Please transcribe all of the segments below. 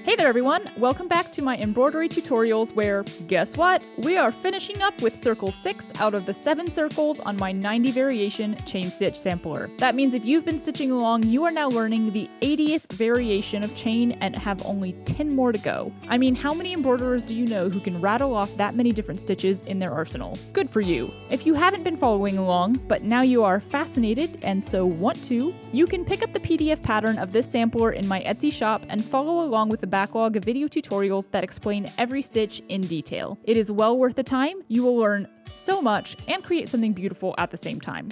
Hey there everyone, welcome back to my embroidery tutorials where, guess what? We are finishing up with circle 6 out of the 7 circles on my 90 variation chain stitch sampler. That means if you've been stitching along, you are now learning the 80th variation of chain and have only 10 more to go. I mean, how many embroiderers do you know who can rattle off that many different stitches in their arsenal? Good for you. If you haven't been following along, but now you are fascinated and so want to, you can pick up the PDF pattern of this sampler in my Etsy shop and follow along with the backlog of video tutorials that explain every stitch in detail. It is well worth the time. You will learn so much and create something beautiful at the same time.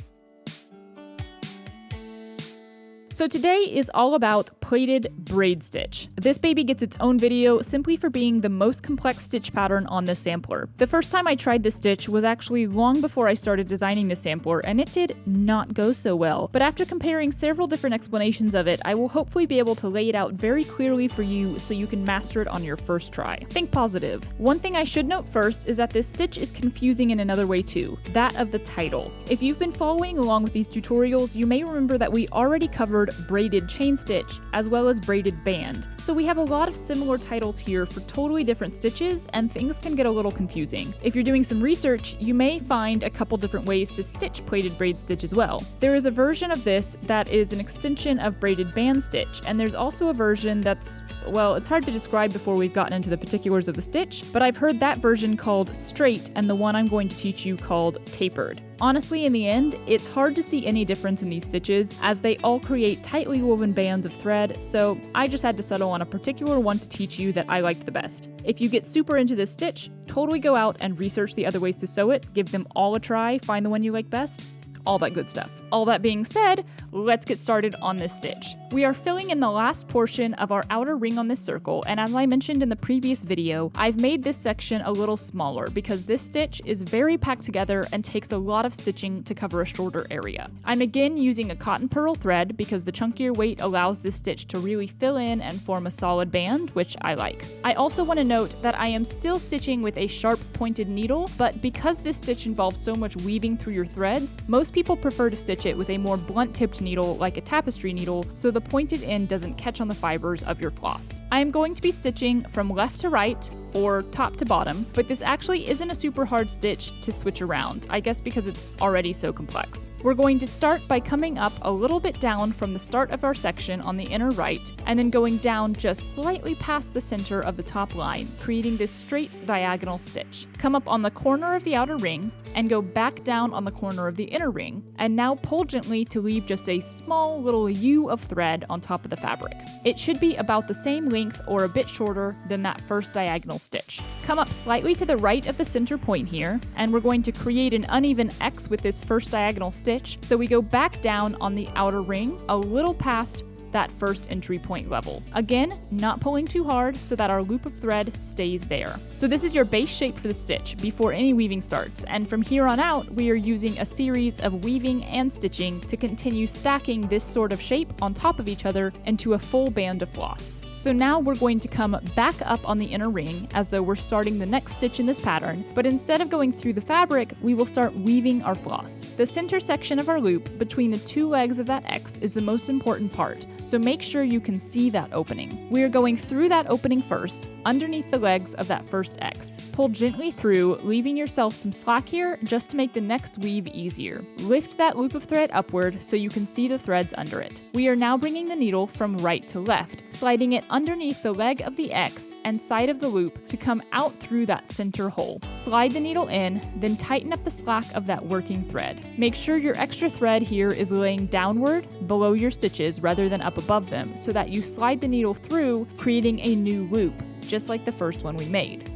So today is all about Plaited Braid Stitch. This baby gets its own video simply for being the most complex stitch pattern on this sampler. The first time I tried this stitch was actually long before I started designing this sampler, and it did not go so well. But after comparing several different explanations of it, I will hopefully be able to lay it out very clearly for you so you can master it on your first try. Think positive. One thing I should note first is that this stitch is confusing in another way too, that of the title. If you've been following along with these tutorials, you may remember that we already covered braided chain stitch as well as braided band. So we have a lot of similar titles here for totally different stitches, and things can get a little confusing. If you're doing some research, you may find a couple different ways to stitch plaited braid stitch as well. There is a version of this that is an extension of braided band stitch, and there's also a version that's, well, it's hard to describe before we've gotten into the particulars of the stitch, but I've heard that version called straight and the one I'm going to teach you called tapered. Honestly, in the end, it's hard to see any difference in these stitches as they all create tightly woven bands of thread, so I just had to settle on a particular one to teach you that I liked the best. If you get super into this stitch, totally go out and research the other ways to sew it, give them all a try, find the one you like best, all that good stuff. All that being said, let's get started on this stitch. We are filling in the last portion of our outer ring on this circle, and as I mentioned in the previous video, I've made this section a little smaller because this stitch is very packed together and takes a lot of stitching to cover a shorter area. I'm again using a cotton pearl thread because the chunkier weight allows this stitch to really fill in and form a solid band, which I like. I also want to note that I am still stitching with a sharp pointed needle, but because this stitch involves so much weaving through your threads, most people prefer to stitch it with a more blunt tipped needle like a tapestry needle so the pointed end doesn't catch on the fibers of your floss. I am going to be stitching from left to right or top to bottom, but this actually isn't a super hard stitch to switch around, I guess because it's already so complex. We're going to start by coming up a little bit down from the start of our section on the inner right and then going down just slightly past the center of the top line, creating this straight diagonal stitch. Come up on the corner of the outer ring and go back down on the corner of the inner ring, and now pull gently to leave just a small little U of thread on top of the fabric. It should be about the same length or a bit shorter than that first diagonal stitch. Come up slightly to the right of the center point here, and we're going to create an uneven X with this first diagonal stitch, so we go back down on the outer ring a little past that first entry point level. Again, not pulling too hard so that our loop of thread stays there. So this is your base shape for the stitch before any weaving starts, and from here on out, we are using a series of weaving and stitching to continue stacking this sort of shape on top of each other into a full band of floss. So now we're going to come back up on the inner ring as though we're starting the next stitch in this pattern, but instead of going through the fabric, we will start weaving our floss. The center section of our loop between the two legs of that X is the most important part, so make sure you can see that opening. We are going through that opening first, underneath the legs of that first X. Pull gently through, leaving yourself some slack here just to make the next weave easier. Lift that loop of thread upward so you can see the threads under it. We are now bringing the needle from right to left, sliding it underneath the leg of the X and side of the loop to come out through that center hole. Slide the needle in, then tighten up the slack of that working thread. Make sure your extra thread here is laying downward below your stitches rather than up above them so that you slide the needle through, creating a new loop, just like the first one we made.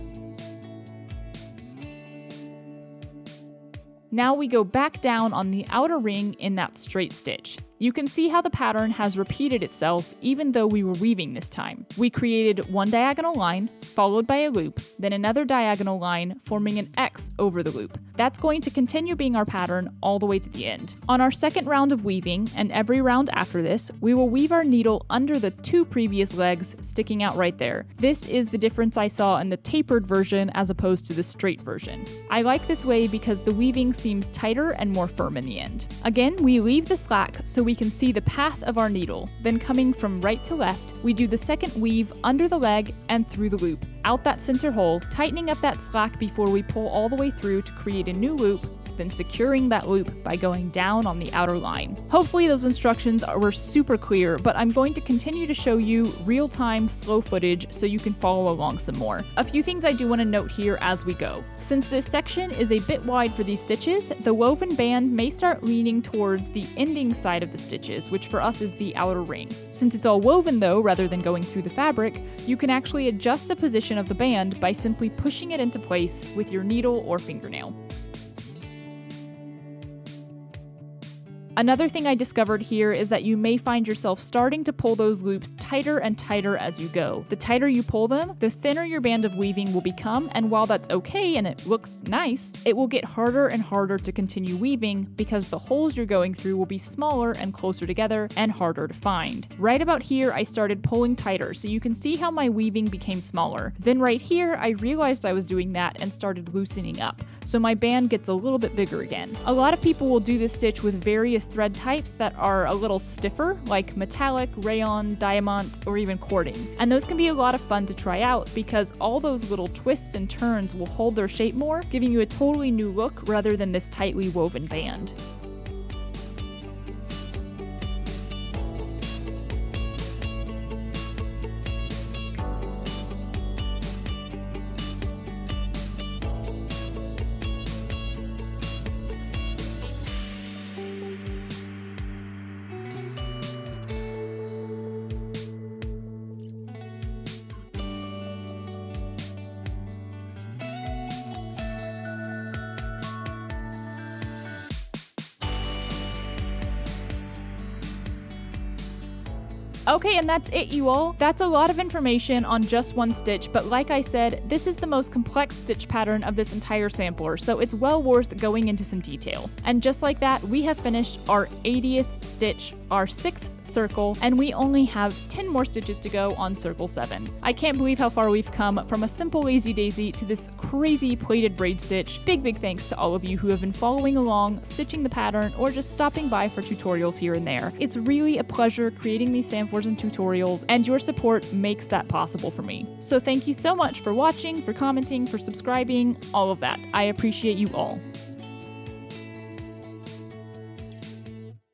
Now we go back down on the outer ring in that straight stitch. You can see how the pattern has repeated itself even though we were weaving this time. We created one diagonal line, followed by a loop, then another diagonal line, forming an X over the loop. That's going to continue being our pattern all the way to the end. On our second round of weaving, and every round after this, we will weave our needle under the two previous legs sticking out right there. This is the difference I saw in the tapered version as opposed to the straight version. I like this way because the weaving seems tighter and more firm in the end. Again, we leave the slack so we we can see the path of our needle. Then coming from right to left, we do the second weave under the leg and through the loop, out that center hole, tightening up that slack before we pull all the way through to create a new loop, then securing that loop by going down on the outer line. Hopefully those instructions were super clear, but I'm going to continue to show you real-time slow footage so you can follow along some more. A few things I do want to note here as we go. Since this section is a bit wide for these stitches, the woven band may start leaning towards the ending side of the stitches, which for us is the outer ring. Since it's all woven though, rather than going through the fabric, you can actually adjust the position of the band by simply pushing it into place with your needle or fingernail. Another thing I discovered here is that you may find yourself starting to pull those loops tighter and tighter as you go. The tighter you pull them, the thinner your band of weaving will become, and while that's okay and it looks nice, it will get harder and harder to continue weaving because the holes you're going through will be smaller and closer together and harder to find. Right about here, I started pulling tighter, so you can see how my weaving became smaller. Then right here, I realized I was doing that and started loosening up, so my band gets a little bit bigger again. A lot of people will do this stitch with various thread types that are a little stiffer, like metallic, rayon, diamond, or even cording. And those can be a lot of fun to try out because all those little twists and turns will hold their shape more, giving you a totally new look rather than this tightly woven band. Okay, and that's it, you all. That's a lot of information on just one stitch, but like I said, this is the most complex stitch pattern of this entire sampler, so it's well worth going into some detail. And just like that, we have finished our 80th stitch, our 6th circle, and we only have 10 more stitches to go on circle 7. I can't believe how far we've come from a simple lazy daisy to this crazy plaited braid stitch. Big thanks to all of you who have been following along, stitching the pattern, or just stopping by for tutorials here and there. It's really a pleasure creating these samplers and tutorials, and your support makes that possible for me. So thank you so much for watching, for commenting, for subscribing, all of that. I appreciate you all.